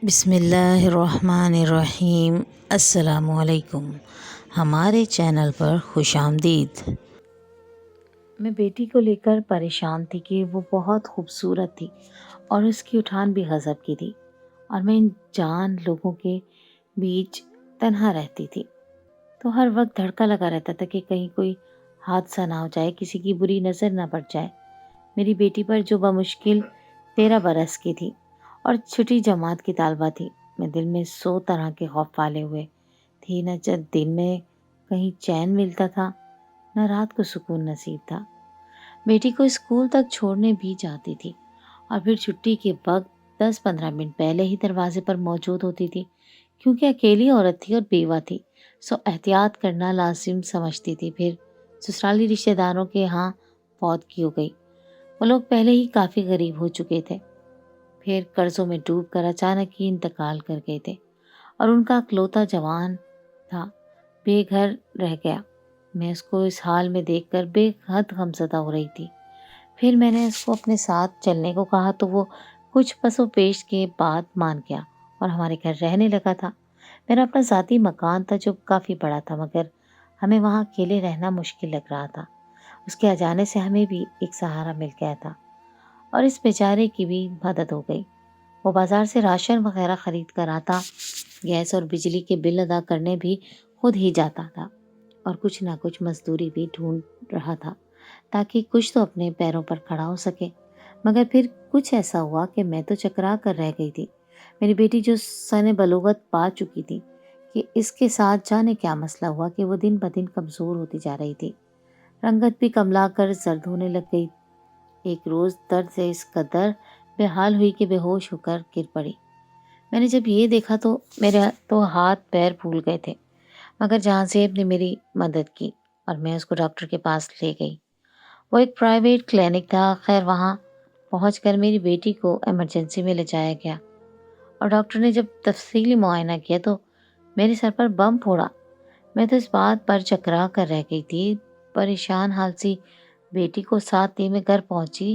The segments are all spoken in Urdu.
بسم اللہ الرحمن الرحیم۔ السلام علیکم، ہمارے چینل پر خوش آمدید۔ میں بیٹی کو لے کر پریشان تھی کہ وہ بہت خوبصورت تھی اور اس کی اٹھان بھی غضب کی تھی، اور میں ان جان لوگوں کے بیچ تنہا رہتی تھی تو ہر وقت دھڑکا لگا رہتا تھا کہ کہیں کوئی حادثہ نہ ہو جائے، کسی کی بری نظر نہ پڑ جائے۔ میری بیٹی پر جو بمشکل 13 برس کی تھی اور چھٹی جماعت کی طالبہ تھی، میں دل میں 100 طرح کے خوف پالے ہوئے تھی۔ نہ جب دن میں کہیں چین ملتا تھا، نہ رات کو سکون نصیب تھا۔ بیٹی کو اسکول تک چھوڑنے بھی جاتی تھی اور پھر چھٹی کے وقت 10-15 منٹ پہلے ہی دروازے پر موجود ہوتی تھی، کیونکہ اکیلی عورت تھی اور بیوہ تھی، سو احتیاط کرنا لازم سمجھتی تھی۔ پھر سسرالی رشتہ داروں کے ہاں فوت کی ہو گئی، وہ لوگ پہلے ہی کافی غریب ہو چکے تھے، پھر قرضوں میں ڈوب کر اچانک ہی انتقال کر گئے تھے، اور ان کا اکلوتا جوان تھا بے گھر رہ گیا۔ میں اس کو اس حال میں دیکھ کر بے حد غمزدہ ہو رہی تھی۔ پھر میں نے اس کو اپنے ساتھ چلنے کو کہا تو وہ کچھ پس و پیش کے بعد مان گیا اور ہمارے گھر رہنے لگا تھا۔ میرا اپنا ذاتی مکان تھا جو کافی بڑا تھا، مگر ہمیں وہاں اکیلے رہنا مشکل لگ رہا تھا۔ اس کے آ جانے سے ہمیں بھی ایک سہارا مل گیا تھا اور اس بیچارے کی بھی مدد ہو گئی۔ وہ بازار سے راشن وغیرہ خرید کر آتا، گیس اور بجلی کے بل ادا کرنے بھی خود ہی جاتا تھا، اور کچھ نہ کچھ مزدوری بھی ڈھونڈ رہا تھا تاکہ کچھ تو اپنے پیروں پر کھڑا ہو سکے۔ مگر پھر کچھ ایسا ہوا کہ میں تو چکرا کر رہ گئی تھی۔ میری بیٹی جو سن بلوغت پا چکی تھی کہ اس کے ساتھ جانے کیا مسئلہ ہوا کہ وہ دن بدن کمزور ہوتی جا رہی تھی، رنگت بھی کملا کر زرد ہونے لگ گئی۔ ایک روز درد سے اس قدر بے حال ہوئی کہ بے ہوش ہو کر گر پڑی۔ میں نے جب یہ دیکھا تو میرے تو ہاتھ پیر پھول گئے تھے، مگر جہاں زیب نے میری مدد کی اور میں اس کو ڈاکٹر کے پاس لے گئی۔ وہ ایک پرائیویٹ کلینک تھا۔ خیر وہاں پہنچ کر میری بیٹی کو ایمرجنسی میں لے جایا گیا، اور ڈاکٹر نے جب تفصیلی معائنہ کیا تو میرے سر پر بم پھوڑا۔ میں تو اس بات پر چکرا کر رہ گئی تھی، پریشان حال سی بیٹی کو ساتھ لیے میں گھر پہنچی۔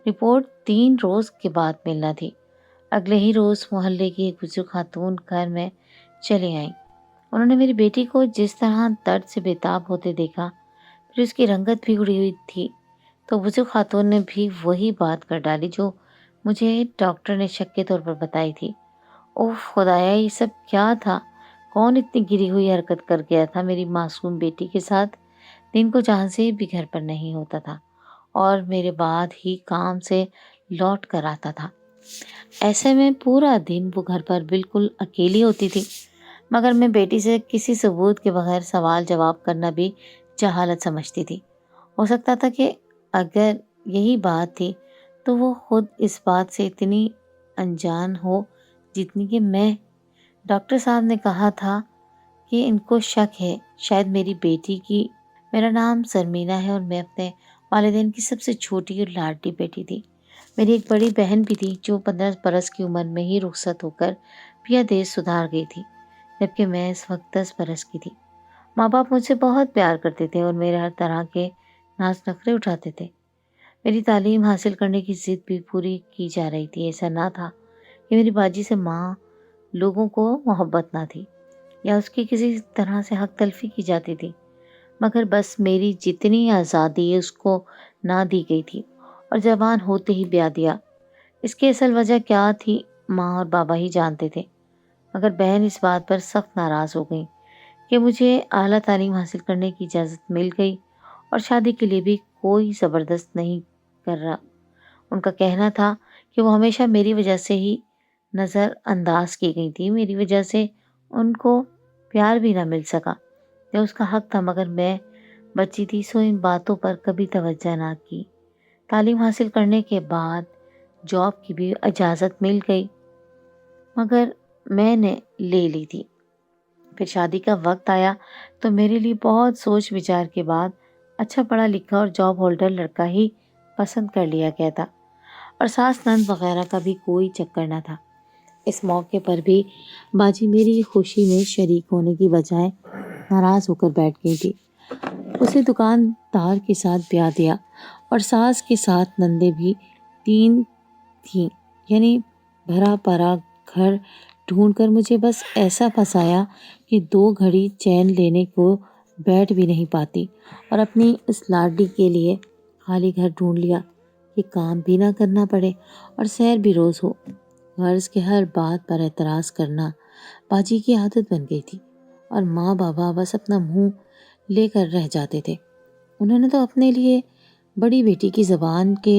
رپورٹ 3 روز کے بعد ملنا تھی۔ اگلے ہی روز محلے کی ایک بزرگ خاتون گھر میں چلی آئیں۔ انہوں نے میری بیٹی کو جس طرح درد سے بےتاب ہوتے دیکھا، پھر اس کی رنگت بھی اڑی ہوئی تھی، تو بزرگ خاتون نے بھی وہی بات کر ڈالی جو مجھے ڈاکٹر نے شک کے طور پر بتائی تھی۔ اوہ خدایا، یہ سب کیا تھا؟ کون اتنی گری ہوئی حرکت کر گیا تھا میری معصوم بیٹی کے ساتھ؟ دن کو جہاں سے بھی گھر پر نہیں ہوتا تھا اور میرے بعد ہی کام سے لوٹ کر آتا تھا۔ ایسے میں پورا دن وہ گھر پر بالکل اکیلی ہوتی تھی، مگر میں بیٹی سے کسی ثبوت کے بغیر سوال جواب کرنا بھی جہالت سمجھتی تھی۔ ہو سکتا تھا کہ اگر یہی بات تھی تو وہ خود اس بات سے اتنی انجان ہو جتنی کہ میں۔ ڈاکٹر صاحب نے کہا تھا کہ ان کو شک ہے شاید میری بیٹی کی۔ میرا نام سرمینہ ہے اور میں اپنے والدین کی سب سے چھوٹی اور لاڈلی بیٹی تھی۔ میری ایک بڑی بہن بھی تھی جو 15 برس کی عمر میں ہی رخصت ہو کر پیا دیش سدھار گئی تھی، جبکہ میں اس وقت 10 برس کی تھی۔ ماں باپ مجھ سے بہت پیار کرتے تھے اور میرے ہر طرح کے ناز نخرے اٹھاتے تھے۔ میری تعلیم حاصل کرنے کی ضد بھی پوری کی جا رہی تھی۔ ایسا نہ تھا کہ میری باجی سے ماں لوگوں کو محبت نہ تھی یا اس کی کسی طرح سے حق تلفی کی جاتی تھی، مگر بس میری جتنی آزادی اس کو نہ دی گئی تھی اور جوان ہوتے ہی بیاہ دیا۔ اس کی اصل وجہ کیا تھی ماں اور بابا ہی جانتے تھے، مگر بہن اس بات پر سخت ناراض ہو گئی کہ مجھے اعلیٰ تعلیم حاصل کرنے کی اجازت مل گئی اور شادی کے لیے بھی کوئی زبردست نہیں کر رہا۔ ان کا کہنا تھا کہ وہ ہمیشہ میری وجہ سے ہی نظر انداز کی گئی تھی، میری وجہ سے ان کو پیار بھی نہ مل سکا۔ یہ اس کا حق تھا، مگر میں بچی تھی سو ان باتوں پر کبھی توجہ نہ کی۔ تعلیم حاصل کرنے کے بعد جاب کی بھی اجازت مل گئی، مگر میں نے لے لی تھی۔ پھر شادی کا وقت آیا تو میرے لیے بہت سوچ وچار کے بعد اچھا پڑھا لکھا اور جاب ہولڈر لڑکا ہی پسند کر لیا گیا تھا، اور ساس نند وغیرہ کا بھی کوئی چکر نہ تھا۔ اس موقع پر بھی باجی میری خوشی میں شریک ہونے کی بجائے ناراض ہو کر بیٹھ گئی تھی۔ اسے دکاندار کے ساتھ بیاہ دیا اور ساس کے ساتھ نندیں بھی 3 تھیں، یعنی بھرا پرا گھر ڈھونڈ کر مجھے بس ایسا پھنسایا کہ 2 گھڑی چین لینے کو بیٹھ بھی نہیں پاتی، اور اپنی اس لاڈلی کے لیے خالی گھر ڈھونڈ لیا کہ کام بھی نہ کرنا پڑے اور سیر بھی روز ہو۔ غرض کے ہر بات پر اعتراض کرنا باجی کی عادت بن گئی تھی، اور ماں بابا بس اپنا منہ لے کر رہ جاتے تھے۔ انہوں نے تو اپنے لیے بڑی بیٹی کی زبان کے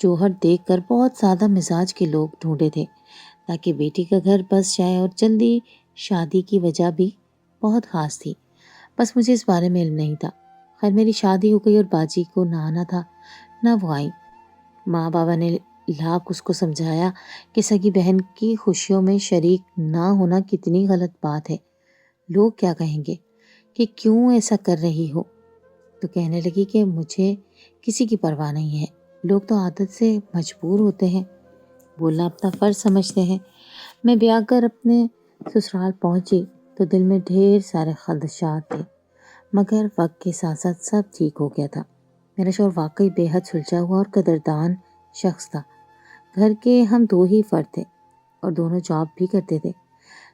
جوہر دیکھ کر بہت سادہ مزاج کے لوگ ڈھونڈے تھے تاکہ بیٹی کا گھر بس جائے، اور جلدی شادی کی وجہ بھی بہت خاص تھی، بس مجھے اس بارے میں علم نہیں تھا۔ خیر میری شادی ہو گئی اور باجی کو نہ آنا تھا نہ وہ آئی۔ ماں بابا نے لاکھ اس کو سمجھایا کہ سگی بہن کی خوشیوں میں شریک نہ ہونا کتنی غلط بات ہے، لوگ کیا کہیں گے، کہ کیوں ایسا کر رہی ہو۔ تو کہنے لگی کہ مجھے کسی کی پرواہ نہیں ہے، لوگ تو عادت سے مجبور ہوتے ہیں، بولنا اپنا فرض سمجھتے ہیں۔ میں بیاہ کر اپنے سسرال پہنچی تو دل میں ڈھیر سارے خدشات تھے، مگر وقت کے ساتھ ساتھ سب ٹھیک ہو گیا تھا۔ میرا شوہر واقعی بے حد سلجھا ہوا اور قدردان شخص تھا۔ گھر کے ہم 2 ہی فرد تھے اور دونوں جاب بھی کرتے تھے،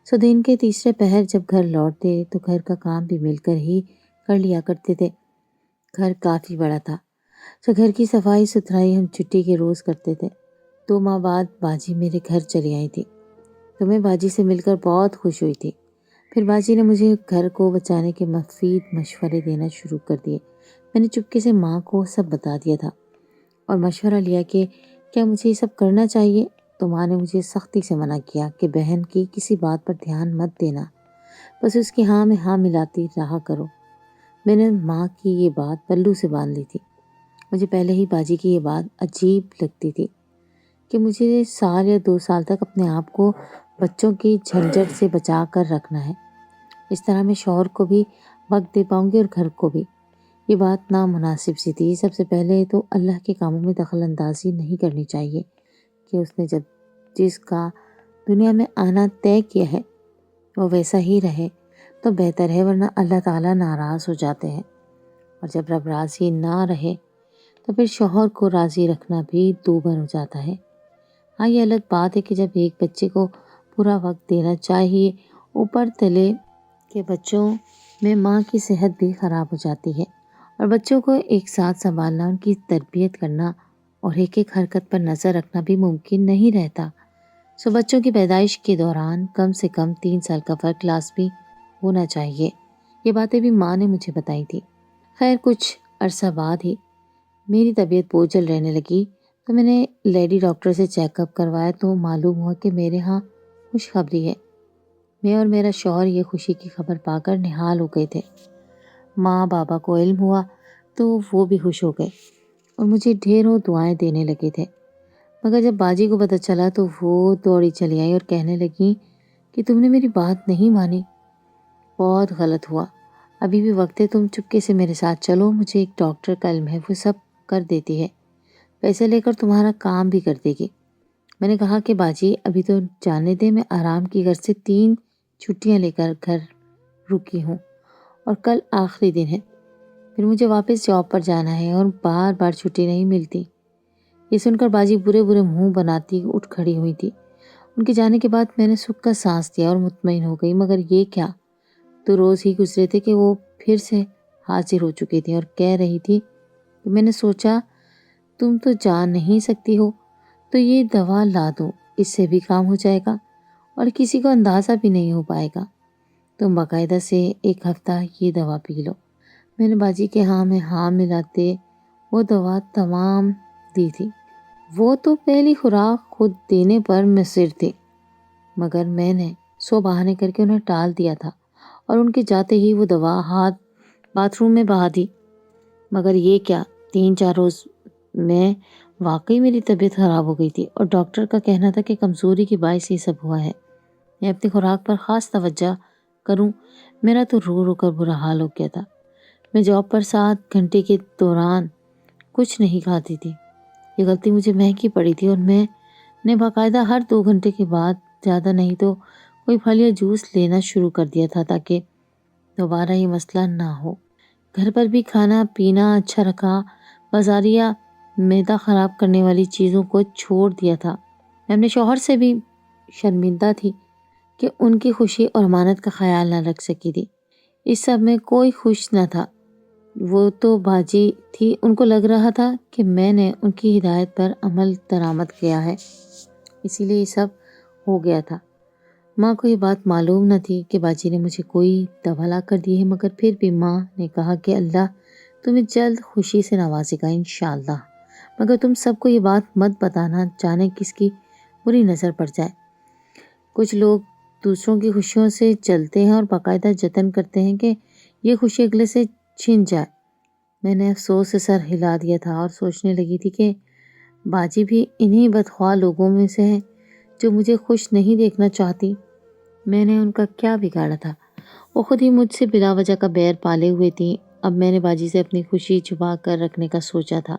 سو دن کے تیسرے پہر جب گھر لوٹتے تو گھر کا کام بھی مل کر ہی کر لیا کرتے تھے۔ گھر کافی بڑا تھا، سو گھر کی صفائی ستھرائی ہم چھٹی کے روز کرتے تھے۔ 2 ماہ بعد باجی میرے گھر چلی آئی تھی تو میں باجی سے مل کر بہت خوش ہوئی تھی۔ پھر باجی نے مجھے گھر کو بچانے کے مفید مشورے دینا شروع کر دیے۔ میں نے چپکے سے ماں کو سب بتا دیا تھا اور مشورہ لیا کہ کیا مجھے یہ سب کرنا چاہیے، تو ماں نے مجھے سختی سے منع کیا کہ بہن کی کسی بات پر دھیان مت دینا، بس اس کی ہاں میں ہاں ملاتی رہا کرو۔ میں نے ماں کی یہ بات پلو سے باندھ لی تھی۔ مجھے پہلے ہی باجی کی یہ بات عجیب لگتی تھی کہ مجھے 1 یا 2 سال تک اپنے آپ کو بچوں کی جھنجھٹ سے بچا کر رکھنا ہے، اس طرح میں شوہر کو بھی وقت دے پاؤں گی اور گھر کو بھی۔ یہ بات نامناسب سی تھی۔ سب سے پہلے تو اللہ کے کاموں میں دخل اندازی نہیں کرنی چاہیے کہ اس نے جس کا دنیا میں آنا طے کیا ہے وہ ویسا ہی رہے تو بہتر ہے، ورنہ اللہ تعالیٰ ناراض ہو جاتے ہیں، اور جب رب راضی نہ رہے تو پھر شوہر کو راضی رکھنا بھی دوبر ہو جاتا ہے۔ ہاں یہ الگ بات ہے کہ جب ایک بچے کو پورا وقت دینا چاہیے، اوپر تلے کے بچوں میں ماں کی صحت بھی خراب ہو جاتی ہے، اور بچوں کو ایک ساتھ سنبھالنا، ان کی تربیت کرنا اور ایک ایک حرکت پر نظر رکھنا بھی ممکن نہیں رہتا۔ سو بچوں کی پیدائش کے دوران کم سے کم 3 سال کا فرق لازمی ہونا چاہیے۔ یہ باتیں بھی ماں نے مجھے بتائی تھی۔ خیر کچھ عرصہ بعد ہی میری طبیعت بوجھل رہنے لگی تو میں نے لیڈی ڈاکٹر سے چیک اپ کروایا تو معلوم ہوا کہ میرے ہاں خوشخبری ہے۔ میں اور میرا شوہر یہ خوشی کی خبر پا کر نہال ہو گئے تھے۔ ماں بابا کو علم ہوا تو وہ بھی خوش ہو گئے اور مجھے ڈھیروں دعائیں دینے لگے تھے، مگر جب باجی کو پتہ چلا تو وہ دوڑی چلی آئی اور کہنے لگی کہ تم نے میری بات نہیں مانی، بہت غلط ہوا، ابھی بھی وقت ہے، تم چپکے سے میرے ساتھ چلو، مجھے ایک ڈاکٹر کا علم ہے، وہ سب کر دیتی ہے، پیسے لے کر تمہارا کام بھی کر دے گی۔ میں نے کہا کہ باجی ابھی تو جانے دے، میں آرام کی گھر سے 3 چھٹیاں لے کر گھر رکی ہوں اور کل آخری دن ہے، پھر مجھے واپس جاب پر جانا ہے اور بار بار چھٹی نہیں ملتی۔ یہ سن کر باجی برے برے منہ بناتی اٹھ کھڑی ہوئی تھی۔ ان کے جانے کے بعد میں نے سکھ کا سانس دیا اور مطمئن ہو گئی، مگر یہ کیا، تو روز ہی گزرے تھے کہ وہ پھر سے حاضر ہو چکی تھی اور کہہ رہی تھی کہ میں نے سوچا تم تو جان نہیں سکتی ہو تو یہ دوا لا دو، اس سے بھی کام ہو جائے گا اور کسی کو اندازہ بھی نہیں ہو پائے گا، تم باقاعدہ سے 1 ہفتہ یہ دوا پی لو۔ میں نے باجی کے ہاں میں ہاں ملاتے وہ دوا تمام دی تھی۔ وہ تو پہلی خوراک خود دینے پر مصر تھی، مگر میں نے 100 بہانے کر کے انہیں ٹال دیا تھا اور ان کے جاتے ہی وہ دوا باتھ روم میں بہا دی، مگر یہ کیا، 3-4 روز میں واقعی میری طبیعت خراب ہو گئی تھی اور ڈاکٹر کا کہنا تھا کہ کمزوری کے باعث یہ سب ہوا ہے، میں اپنی خوراک پر خاص توجہ کروں۔ میرا تو رو رو کر برا حال ہو گیا تھا۔ میں جاب پر 7 گھنٹے کے دوران کچھ نہیں کھاتی تھی، یہ غلطی مجھے مہنگی پڑی تھی، اور میں نے باقاعدہ ہر 2 گھنٹے کے بعد زیادہ نہیں تو کوئی پھل یا جوس لینا شروع کر دیا تھا تاکہ دوبارہ یہ مسئلہ نہ ہو۔ گھر پر بھی کھانا پینا اچھا رکھا، بازاریہ معدہ خراب کرنے والی چیزوں کو چھوڑ دیا تھا۔ میں اپنے شوہر سے بھی شرمندہ تھی کہ ان کی خوشی اور امانت کا خیال نہ رکھ سکی تھی۔ اس سب میں کوئی خوش نہ تھا۔ وہ تو باجی تھی، ان کو لگ رہا تھا کہ میں نے ان کی ہدایت پر عمل درآمد کیا ہے، اسی لیے یہ سب ہو گیا تھا۔ ماں کو یہ بات معلوم نہ تھی کہ باجی نے مجھے کوئی دوا لا کر دی ہے، مگر پھر بھی ماں نے کہا کہ اللہ تمہیں جلد خوشی سے نوازے گا انشاءاللہ، مگر تم سب کو یہ بات مت بتانا، جانے کس کی بری نظر پڑ جائے۔ کچھ لوگ دوسروں کی خوشیوں سے جلتے ہیں اور باقاعدہ جتن کرتے ہیں کہ یہ خوشی اگلے سے چھن جائے۔ میں نے افسوس سے سر ہلا دیا تھا اور سوچنے لگی تھی کہ باجی بھی انہی بدخواہ لوگوں میں سے ہے جو مجھے خوش نہیں دیکھنا چاہتی۔ میں نے ان کا کیا بگاڑا تھا؟ وہ خود ہی مجھ سے بلا وجہ کا بیر پالے ہوئے تھی۔ اب میں نے باجی سے اپنی خوشی چھپا کر رکھنے کا سوچا تھا۔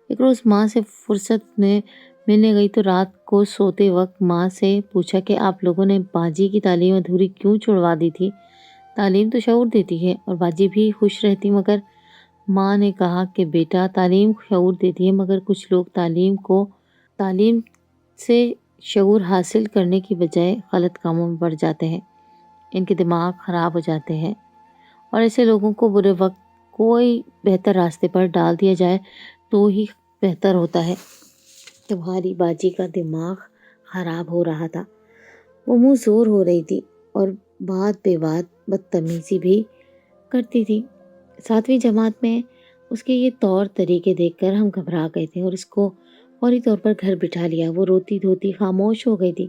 ایک روز ماں سے فرصت میں ملنے گئی تو رات کو سوتے وقت ماں سے پوچھا کہ آپ لوگوں نے باجی کی تعلیم ادھوری کیوں چھڑوا دی تھی؟ تعلیم تو شعور دیتی ہے اور باجی بھی خوش رہتی، مگر ماں نے کہا کہ بیٹا تعلیم شعور دیتی ہے، مگر کچھ لوگ تعلیم سے شعور حاصل کرنے کی بجائے غلط کاموں میں بڑھ جاتے ہیں، ان کے دماغ خراب ہو جاتے ہیں، اور ایسے لوگوں کو برے وقت کوئی بہتر راستے پر ڈال دیا جائے تو ہی بہتر ہوتا ہے۔ تمہاری باجی کا دماغ خراب ہو رہا تھا، وہ منہ زور ہو رہی تھی اور بات بے بات بدتمیزی بھی کرتی تھی۔ 7ویں جماعت میں اس کے یہ طور طریقے دیکھ کر ہم گھبرا گئے تھے اور اس کو فوری طور پر گھر بٹھا لیا۔ وہ روتی دھوتی خاموش ہو گئی تھی۔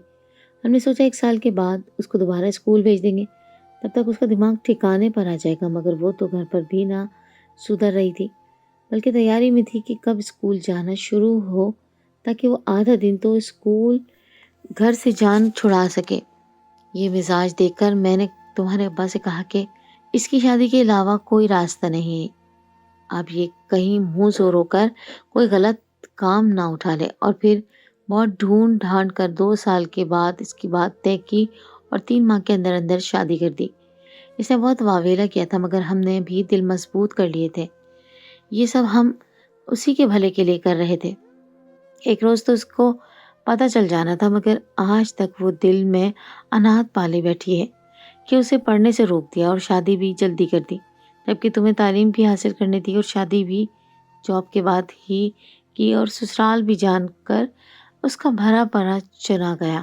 ہم نے سوچا 1 سال کے بعد اس کو دوبارہ اسکول بھیج دیں گے، تب تک اس کا دماغ ٹھکانے پر آ جائے گا، مگر وہ تو گھر پر بھی نہ سدھر رہی تھی، بلکہ تیاری میں تھی کہ کب اسکول جانا شروع ہو تاکہ وہ آدھا دن تو اسکول گھر سے جان چھڑا سکے۔ یہ مزاج دیکھ کر میں نے تمہارے ابا سے کہا کہ اس کی شادی کے علاوہ کوئی راستہ نہیں ہے، اب یہ کہیں منہ زور ہو کر کوئی غلط کام نہ اٹھا لے۔ اور پھر بہت ڈھونڈ ڈھانڈ کر 2 سال کے بعد اس کی بات طے کی اور 3 ماہ کے اندر اندر شادی کر دی۔ اس نے بہت واویلا کیا تھا، مگر ہم نے بھی دل مضبوط کر لیے تھے۔ یہ سب ہم اسی کے بھلے کے لیے کر رہے تھے۔ ایک روز تو اس کو پتہ چل جانا تھا، مگر آج تک وہ دل میں انات پالے بیٹھی ہے کہ اسے پڑھنے سے روک دیا اور شادی بھی جلدی کر دی، جبکہ تمہیں تعلیم بھی حاصل کرنی تھی اور شادی بھی جاب کے بعد ہی کی، اور سسرال بھی جان کر اس کا بھرا پڑا چنا گیا،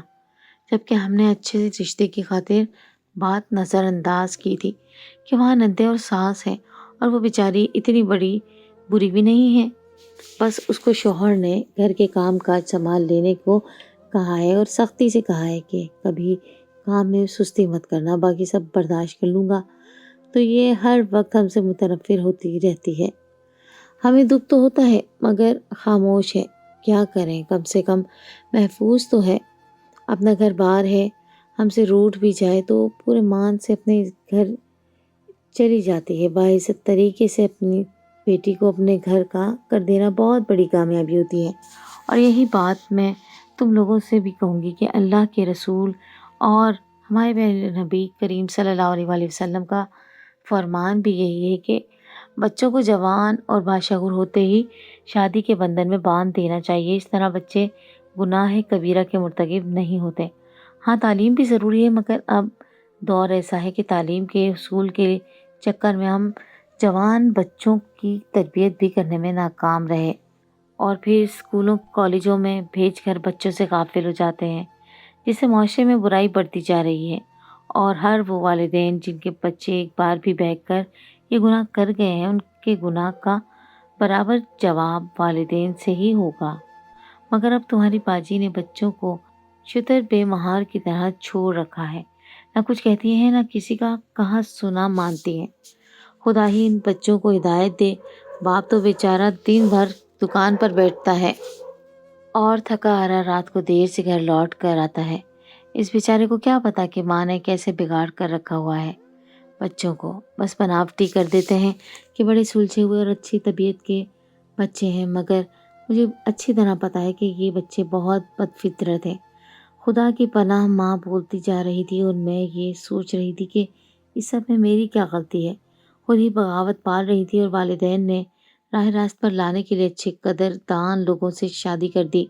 جبکہ ہم نے اچھے رشتے کی خاطر بات نظر انداز کی تھی کہ وہاں نندے اور ساس ہیں اور وہ بیچاری اتنی بڑی بری بھی نہیں ہے۔ بس اس کو شوہر نے گھر کے کام کاج سنبھال لینے کو کہا ہے اور سختی سے کہا ہے کہ کبھی کام میں سستی مت کرنا، باقی سب برداشت کر لوں گا، تو یہ ہر وقت ہم سے متنفر ہوتی رہتی ہے۔ ہمیں دکھ تو ہوتا ہے مگر خاموش ہے، کیا کریں، کم سے کم محفوظ تو ہے، اپنا گھر بار ہے، ہم سے روٹھ بھی جائے تو پورے مان سے اپنے گھر چلی جاتی ہے۔ باعزت طریقے سے اپنی بیٹی کو اپنے گھر کا کر دینا بہت بڑی کامیابی ہوتی ہے، اور یہی بات میں تم لوگوں سے بھی کہوں گی کہ اللہ کے رسول اور ہمارے پیارے نبی کریم صلی اللہ علیہ وآلہ وسلم کا فرمان بھی یہی ہے کہ بچوں کو جوان اور باشعور ہوتے ہی شادی کے بندھن میں باندھ دینا چاہیے۔ اس طرح بچے گناہ کبیرہ کے مرتکب نہیں ہوتے۔ ہاں تعلیم بھی ضروری ہے، مگر اب دور ایسا ہے کہ تعلیم کے حصول کے چکر میں ہم جوان بچوں کی تربیت بھی کرنے میں ناکام رہے اور پھر اسکولوں کالجوں میں بھیج کر بچوں سے غافل ہو جاتے ہیں، جس سے معاشرے میں برائی بڑھتی جا رہی ہے، اور ہر وہ والدین جن کے بچے ایک بار بھی بہک کر یہ گناہ کر گئے ہیں، ان کے گناہ کا برابر جواب والدین سے ہی ہوگا۔ مگر اب تمہاری باجی نے بچوں کو شتر بے مہار کی طرح چھوڑ رکھا ہے، نہ کچھ کہتی ہیں نہ کسی کا کہا سنا مانتی ہیں۔ خدا ہی ان بچوں کو ہدایت دے۔ باپ تو بیچارہ دن بھر دکان پر بیٹھتا ہے اور تھکا ہارا رات کو دیر سے گھر لوٹ کر آتا ہے۔ اس بیچارے کو کیا پتا کہ ماں نے کیسے بگاڑ کر رکھا ہوا ہے بچوں کو۔ بس بناوٹی کر دیتے ہیں کہ بڑے سلجھے ہوئے اور اچھی طبیعت کے بچے ہیں، مگر مجھے اچھی طرح پتا ہے کہ یہ بچے بہت بد فطرت ہیں۔ خدا کی پناہ ماں بولتی جا رہی تھی اور میں یہ سوچ رہی تھی کہ اس سب میں میری کیا غلطی ہے۔ خود ہی بغاوت پال رہی تھی اور والدین نے راہ راست پر لانے کے لیے اچھے قدر دان لوگوں سے شادی کر دی۔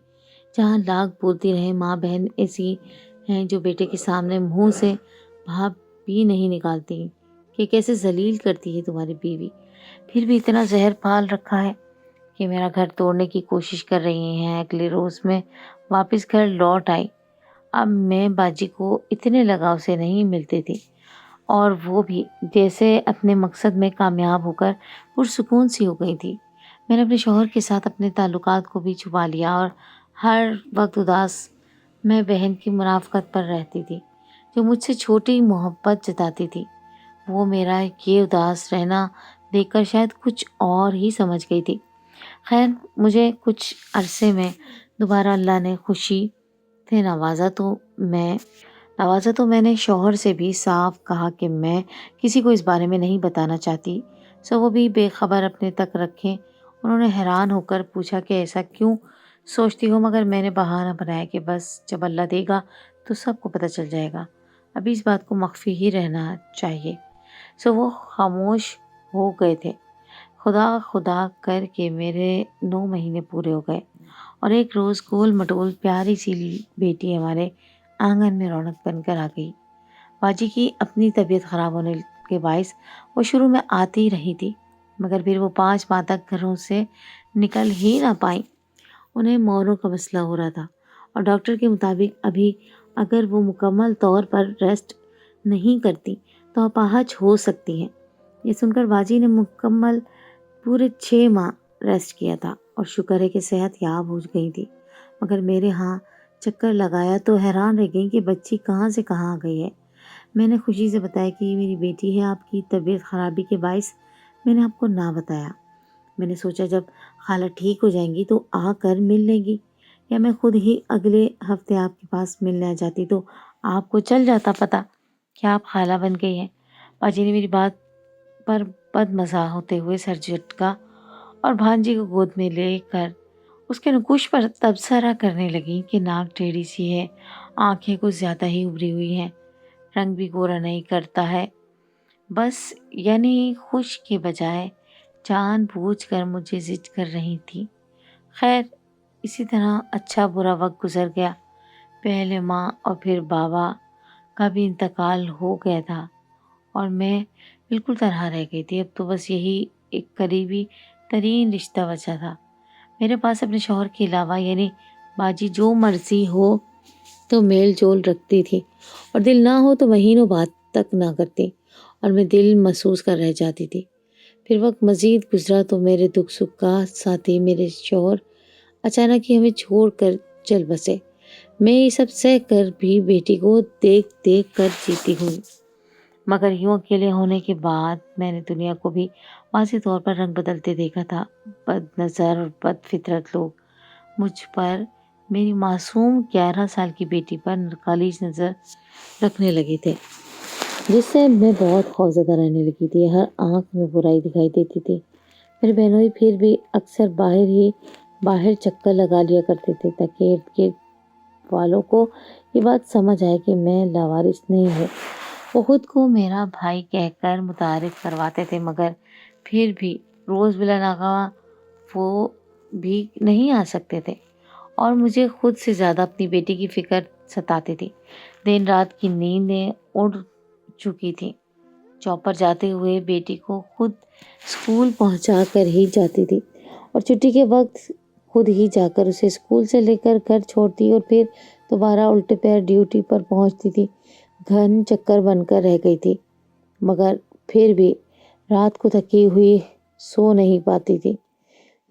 جہاں لاکھ بولتی رہے ماں بہن ایسی ہیں جو بیٹے کے سامنے منہ سے بھاپ بھی نہیں نکالتی کہ کیسے ذلیل کرتی ہے تمہاری بیوی، پھر بھی اتنا زہر پال رکھا ہے کہ میرا گھر توڑنے کی کوشش کر رہی ہیں۔ اگلے روز میں واپس گھر لوٹ آئی۔ اب میں باجی کو اتنے لگاؤ سے نہیں ملتی تھی، اور وہ بھی جیسے اپنے مقصد میں کامیاب ہو کر پرسکون سی ہو گئی تھی۔ میں نے اپنے شوہر کے ساتھ اپنے تعلقات کو بھی چھپا لیا اور ہر وقت اداس میں بہن کی منافقت پر رہتی تھی جو مجھ سے چھوٹی محبت جتاتی تھی۔ وہ میرا یہ اداس رہنا دیکھ کر شاید کچھ اور ہی سمجھ گئی تھی۔ خیر، مجھے کچھ عرصے میں دوبارہ اللہ نے خوشی سے نوازا تو میں نے شوہر سے بھی صاف کہا کہ میں کسی کو اس بارے میں نہیں بتانا چاہتی، سو وہ بھی بے خبر اپنے تک رکھیں۔ انہوں نے حیران ہو کر پوچھا کہ ایسا کیوں سوچتی ہو، مگر میں نے بہانہ بنایا کہ بس جب اللہ دے گا تو سب کو پتہ چل جائے گا، ابھی اس بات کو مخفی ہی رہنا چاہیے۔ سو وہ خاموش ہو گئے تھے۔ خدا کر کے میرے 9 مہینے پورے ہو گئے اور ایک روز گول مٹول پیاری سی بیٹی ہمارے آنگن میں رونق بن کر آ گئی۔ باجی کی اپنی طبیعت خراب ہونے کے باعث وہ شروع میں آتی رہی تھی، مگر پھر وہ 5 ماہ تک گھروں سے نکل ہی نہ پائیں۔ انہیں موروں کا مسئلہ ہو رہا تھا اور ڈاکٹر کے مطابق ابھی اگر وہ مکمل طور پر ریسٹ نہیں کرتی تو اپاہج ہو سکتی ہیں۔ یہ سن کر باجی نے مکمل پورے 6 ماہ ریسٹ کیا تھا اور شکر ہے کہ صحت یاب ہو گئی تھی، مگر میرے ہاں چکر لگایا تو حیران رہ گئی کہ بچی کہاں سے کہاں آ گئی ہے۔ میں نے خوشی سے بتایا کہ یہ میری بیٹی ہے، آپ کی طبیعت خرابی کے باعث میں نے آپ کو نہ بتایا۔ میں نے سوچا جب خالہ ٹھیک ہو جائیں گی تو آ کر مل لیں گی، یا میں خود ہی اگلے ہفتے آپ کے پاس ملنے آ جاتی تو آپ کو چل جاتا پتہ کہ آپ خالہ بن گئی ہیں۔ باجی نے میری بات پر بد مزاح ہوتے ہوئے سر جھٹکا اور بھانجی کو گود میں لے کر اس کے نکوش پر تبصرہ کرنے لگی کہ ناک ٹیڑھی سی ہے، آنکھیں کچھ زیادہ ہی ابری ہوئی ہیں، رنگ بھی گورا نہیں کرتا ہے، بس یعنی خوش کے بجائے جان بوجھ کر مجھے ضد کر رہی تھی۔ خیر، اسی طرح اچھا برا وقت گزر گیا۔ پہلے ماں اور پھر بابا کا بھی انتقال ہو گیا تھا اور میں بالکل تنہا رہ گئی تھی۔ اب تو بس یہی ایک قریبی ترین رشتہ بچا تھا میرے پاس اپنے شوہر کے علاوہ، یعنی باجی جو مرضی ہو تو میل جول رکھتی تھی اور دل نہ ہو تو مہینوں بات تک نہ کرتی اور میں دل محسوس کر رہ جاتی تھی۔ پھر وقت مزید گزرا تو میرے دکھ سکھ کا ساتھی میرے شوہر اچانک ہی ہمیں چھوڑ کر چل بسے۔ میں یہ سب سہ کر بھی بیٹی کو دیکھ دیکھ کر جیتی ہوں، مگر یوں اکیلے ہونے کے بعد میں نے دنیا کو بھی واضح طور پر رنگ بدلتے دیکھا تھا۔ بد نظر اور بد فطرت لوگ مجھ پر، میری معصوم 11 سال کی بیٹی پر خالیج نظر رکھنے لگے تھے، جس سے میں بہت خوفزدہ رہنے لگی تھی۔ ہر آنکھ میں برائی دکھائی دیتی تھی۔ میرے بہنوئی پھر بھی اکثر باہر چکر لگا لیا کرتے تھے تاکہ ارد گرد والوں کو یہ بات سمجھ آئے کہ میں لاوارث نہیں ہوں۔ وہ خود کو میرا بھائی کہہ کر متعارف کرواتے تھے، مگر پھر بھی روز بلا ناغہ وہ بھی نہیں آ سکتے تھے اور مجھے خود سے زیادہ اپنی بیٹی کی فکر ستاتی تھی۔ دن رات کی نیندیں اڑ چکی تھی۔ چوپر جاتے ہوئے بیٹی کو خود اسکول پہنچا کر ہی جاتی تھی اور چھٹی کے وقت خود ہی جا کر اسے اسکول سے لے کر گھر چھوڑتی اور پھر دوبارہ الٹے پیر ڈیوٹی پر پہنچتی تھی۔ گھن چکر بن کر رہ گئی تھی، مگر پھر بھی رات کو تھکی ہوئی سو نہیں پاتی تھی۔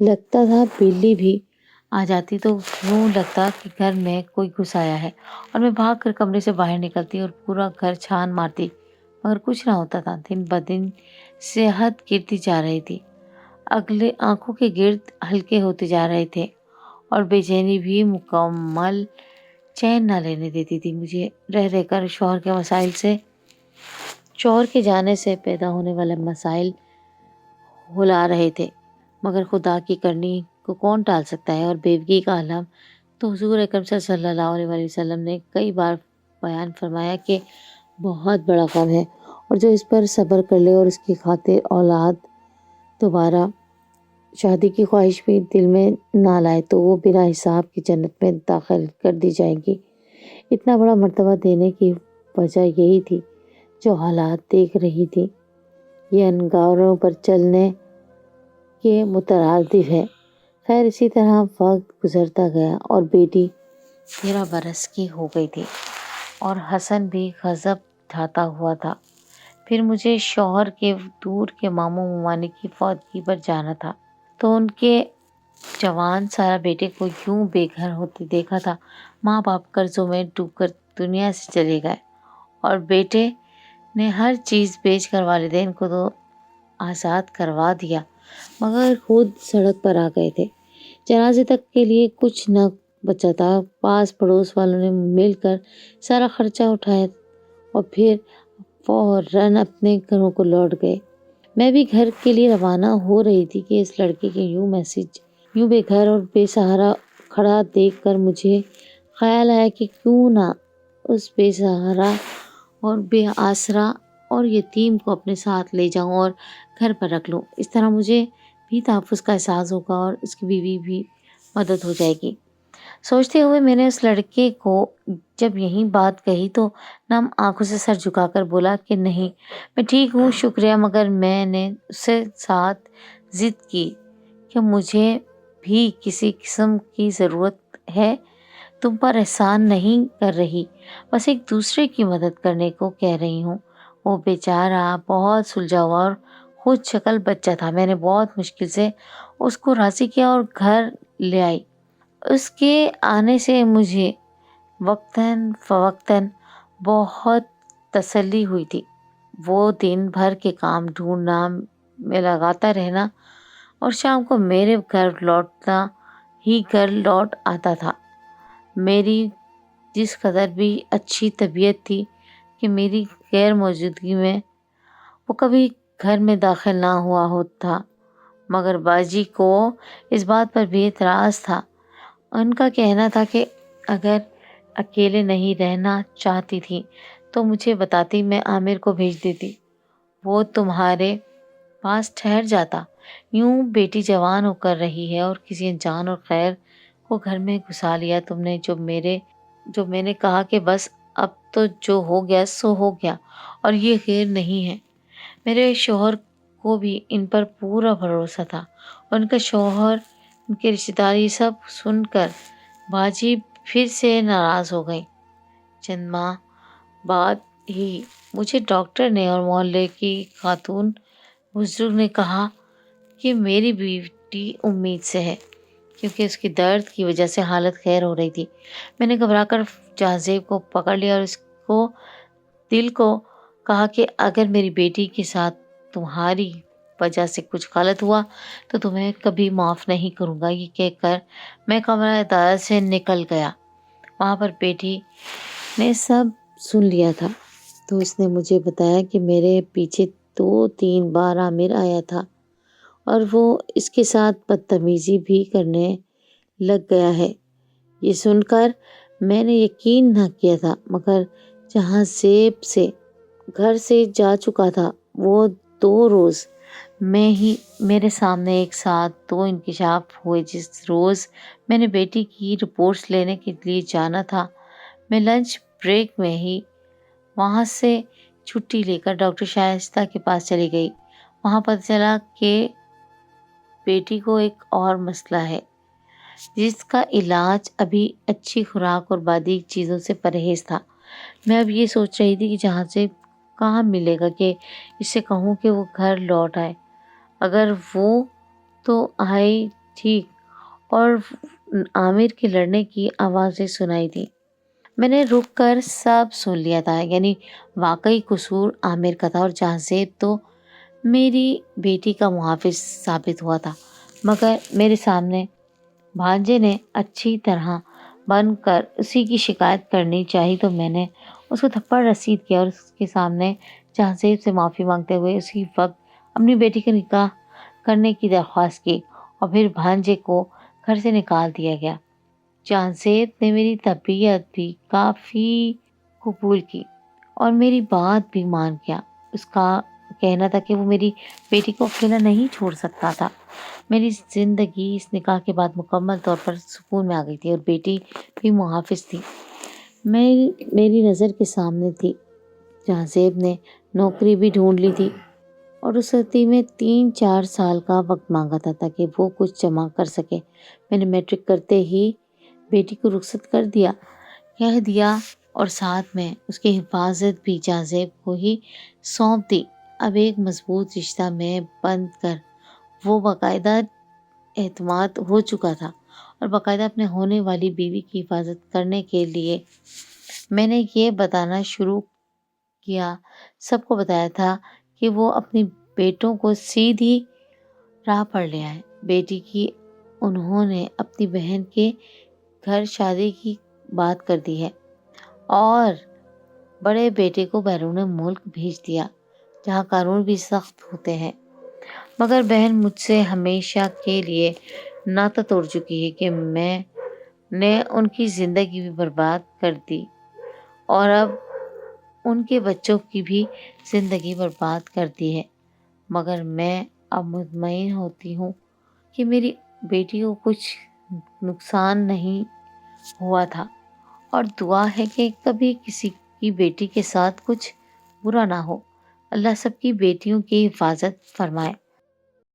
لگتا تھا بلی بھی آ جاتی تو یوں لگتا کہ گھر میں کوئی گھس آیا ہے، اور میں بھاگ کر کمرے سے باہر نکلتی اور پورا گھر چھان مارتی، مگر کچھ نہ ہوتا تھا۔ دن بدن صحت گرتی جا رہی تھی، اگلے آنکھوں کے گرد ہلکے ہوتے جا رہے تھے اور بے چینی بھی مکمل چین نہ لینے دیتی تھی۔ مجھے رہ رہ کر شوہر کے جانے سے پیدا ہونے والے مسائل ہلا رہے تھے، مگر خدا کی کرنی کو کون ٹال سکتا ہے؟ اور بیوگی کا عالم تو حضور اکرم صلی اللہ علیہ وسلم نے کئی بار بیان فرمایا کہ بہت بڑا غم ہے، اور جو اس پر صبر کر لے اور اس کی خاطر اولاد دوبارہ شادی کی خواہش بھی دل میں نہ لائے تو وہ بنا حساب کی جنت میں داخل کر دی جائے گی۔ اتنا بڑا مرتبہ دینے کی وجہ یہی تھی جو حالات دیکھ رہی تھی، یہ انگاروں پر چلنے کے مترادف ہے۔ خیر اسی طرح وقت گزرتا گیا اور بیٹی 13 برس کی ہو گئی تھی اور حسن بھی غضب ڈھاتا ہوا تھا۔ پھر مجھے شوہر کے دور کے ماموں ممالک کی فوتگی پر جانا تھا، تو ان کے جوان سارا بیٹے کو یوں بے گھر ہوتے دیکھا تھا۔ ماں باپ قرضوں میں ڈوب کر دنیا سے چلے گئے اور بیٹے نے ہر چیز بیچ کر والدین کو تو آزاد کروا دیا، مگر خود سڑک پر آ گئے تھے۔ جنازے تک کے لیے کچھ نہ بچا تھا۔ پاس پڑوس والوں نے مل کر سارا خرچہ اٹھایا اور پھر فوراً اپنے گھروں کو لوٹ گئے۔ میں بھی گھر کے لیے روانہ ہو رہی تھی کہ اس لڑکے کے یوں بے گھر اور بے سہارا کھڑا دیکھ کر مجھے خیال آیا کہ کیوں نہ اس بے سہارا اور بے آسرا اور یتیم کو اپنے ساتھ لے جاؤں اور گھر پر رکھ لوں۔ اس طرح مجھے بھی تحفظ کا احساس ہوگا اور اس کی بیوی بھی مدد ہو جائے گی۔ سوچتے ہوئے میں نے اس لڑکے کو جب یہی بات کہی تو نم آنکھوں سے سر جھکا کر بولا کہ نہیں، میں ٹھیک ہوں شکریہ، مگر میں نے اس سے ساتھ ضد کی کہ مجھے بھی کسی قسم کی ضرورت ہے، تم پر احسان نہیں کر رہی، بس ایک دوسرے کی مدد کرنے کو کہہ رہی ہوں۔ وہ بیچارہ بہت سلجھا ہوا اور خود شکل بچہ تھا۔ میں نے بہت مشکل سے اس کو راضی کیا اور گھر لے آئی۔ اس کے آنے سے مجھے وقتاً فوقتاً بہت تسلی ہوئی تھی۔ وہ دن بھر کے کام ڈھونڈنا میں لگاتا رہنا اور شام کو میرے گھر لوٹ آتا تھا۔ میری جس قدر بھی اچھی طبیعت تھی کہ میری غیر موجودگی میں وہ کبھی گھر میں داخل نہ ہوا ہوتا، مگر باجی کو اس بات پر بھی اعتراض تھا۔ ان کا کہنا تھا کہ اگر اکیلے نہیں رہنا چاہتی تھی تو مجھے بتاتی، میں عامر کو بھیج دیتی، وہ تمہارے پاس ٹھہر جاتا۔ یوں بیٹی جوان ہو کر رہی ہے اور کسی انجان اور غیر کو گھر میں گھسا لیا تم نے۔ جو میں نے کہا کہ بس اب تو جو ہو گیا سو ہو گیا اور یہ خیر نہیں ہے۔ میرے شوہر کو بھی ان پر پورا بھروسہ تھا اور ان کا شوہر، ان کے رشتہ دار، یہ سب سن کر باجی پھر سے ناراض ہو گئی۔ چند ماہ بعد ہی مجھے ڈاکٹر نے اور محلے کی خاتون بزرگ نے کہا کہ میری بیٹی امید سے ہے، کیونکہ اس کی درد کی وجہ سے حالت خیر ہو رہی تھی۔ میں نے گھبرا کر جہازیب کو پکڑ لیا اور اس کو دل کو کہا کہ اگر میری بیٹی کے ساتھ تمہاری وجہ سے کچھ غلط ہوا تو تمہیں کبھی معاف نہیں کروں گا۔ یہ کہہ کر میں کمرہ عدالت سے نکل گیا۔ وہاں پر بیٹی نے سب سن لیا تھا تو اس نے مجھے بتایا کہ میرے پیچھے 2-3 بار عامر آیا تھا اور وہ اس کے ساتھ بدتمیزی بھی کرنے لگ گیا ہے۔ یہ سن کر میں نے یقین نہ کیا تھا، مگر جہاں زیب سے گھر سے جا چکا تھا وہ 2 روز میں ہی میرے سامنے ایک ساتھ 2 انکشاف ہوئے۔ جس روز میں نے بیٹی کی رپورٹس لینے کے لیے جانا تھا، میں لنچ بریک میں ہی وہاں سے چھٹی لے کر ڈاکٹر شائستہ کے پاس چلی گئی۔ وہاں پتہ چلا کہ بیٹی کو ایک اور مسئلہ ہے جس کا علاج ابھی اچھی خوراک اور باریک چیزوں سے پرہیز تھا۔ میں اب یہ سوچ رہی تھی کہ جہاں سے کہاں ملے گا کہ اس سے کہوں کہ وہ گھر لوٹ آئے۔ اگر وہ تو آئے ٹھیک، اور عامر کے لڑنے کی آوازیں سنائی دی۔ میں نے رک کر سب سن لیا تھا، یعنی واقعی قصور عامر کا تھا اور جہازیب تو میری بیٹی کا محافظ ثابت ہوا تھا، مگر میرے سامنے بھانجے نے اچھی طرح بن کر اسی کی شکایت کرنی چاہی تو میں نے اس کو تھپڑ رسید کیا اور اس کے سامنے جہازیب سے معافی مانگتے ہوئے اسی وقت اپنی بیٹی کا نکاح کرنے کی درخواست کی اور پھر بھانجے کو گھر سے نکال دیا گیا۔ جہازیب نے میری طبیعت بھی کافی قبول کی اور میری بات بھی مان گیا۔ اس کا کہنا تھا کہ وہ میری بیٹی کو اکیلا نہیں چھوڑ سکتا تھا۔ میری زندگی اس نکاح کے بعد مکمل طور پر سکون میں آ گئی تھی اور بیٹی بھی محافظ تھی۔ میری نظر کے سامنے تھی، جہاں زیب نے نوکری بھی ڈھونڈ لی تھی اور اس عطی میں 3-4 سال کا وقت مانگا تھا تاکہ وہ کچھ جمع کر سکے۔ میں نے میٹرک کرتے ہی بیٹی کو رخصت کہہ دیا اور ساتھ میں اس کی حفاظت بھی جہاں زیب کو ہی سونپ دی۔ اب ایک مضبوط رشتہ میں بند کر وہ باقاعدہ اعتماد ہو چکا تھا اور باقاعدہ اپنے ہونے والی بیوی کی حفاظت کرنے کے لیے میں نے یہ بتانا شروع کیا، سب کو بتایا تھا کہ وہ اپنی بیٹوں کو سیدھی راہ پر لے آئے۔ بیٹی کی انہوں نے اپنی بہن کے گھر شادی کی بات کر دی ہے اور بڑے بیٹے کو بیرون ملک بھیج دیا، جہاں قانون بھی سخت ہوتے ہیں۔ مگر بہن مجھ سے ہمیشہ کے لیے ناطہ توڑ چکی ہے کہ میں نے ان کی زندگی بھی برباد کر دی اور اب ان کے بچوں کی بھی زندگی برباد کر دی ہے۔ مگر میں اب مطمئن ہوتی ہوں کہ میری بیٹی کو کچھ نقصان نہیں ہوا تھا، اور دعا ہے کہ کبھی کسی کی بیٹی کے ساتھ کچھ برا نہ ہو۔ اللہ سب کی بیٹیوں کی حفاظت فرمائے۔